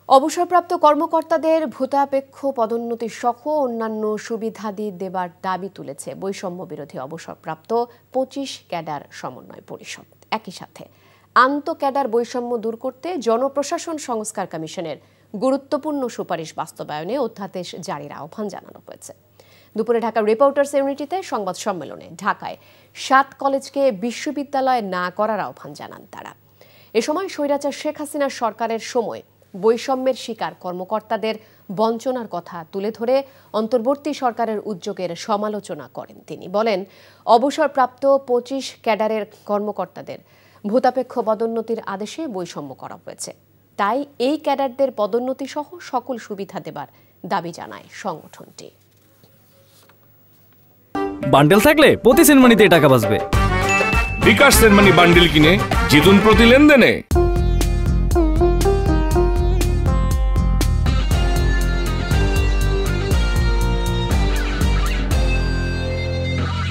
অবসরপ্রাপ্ত কর্মকর্তাদের ভূতাপেক্ষ পদোন্নতি সহ অন্যান্য সুবিধাদি দেবার দাবি তুলেছে বৈষম্য বিরোধী অবসরপ্রাপ্ত ২৫ ক্যাডার সমন্বয় পরিষদ। একই সাথে আন্তঃক্যাডার বৈষম্য দূর করতে জনপ্রশাসন সংস্কার কমিশনের গুরুত্বপূর্ণ সুপারিশ বাস্তবায়নে অধ্যাদেশ জারির আহ্বান জানানো হয়েছে। দুপুরে ঢাকা রিপোর্টার্স ইউনিটিতে সংবাদ সম্মেলনে ঢাকায় ৭ কলেজকে বিশ্ববিদ্যালয় না করার আহ্বান জানান তারা। এ সময় স্বৈরাচার শেখ হাসিনার সরকারের সময় বৈষম্যের শিকার কর্মকর্তাদের বঞ্চনার কথা তুলে ধরে অন্তর্বর্তী সরকারের উদ্যোগের সমালোচনা করেন তিনি। বলেন, অবসরপ্রাপ্ত ২৫ ক্যাডারের কর্মকর্তাদের ভূতাপেক্ষ পদোন্নতির আদেশে বৈষম্য করা হয়েছে, তাই এই ক্যাডারদের পদোন্নতি সহ সকল সুবিধা দেবার দাবি জানায় সংগঠনটি। বান্ডেল থাকলে প্রতি সেনমানিতে টাকা বাঁচবে। বিকাশ সেনমানি বান্ডেল কিনে জিতুন প্রতি লেনদেনে।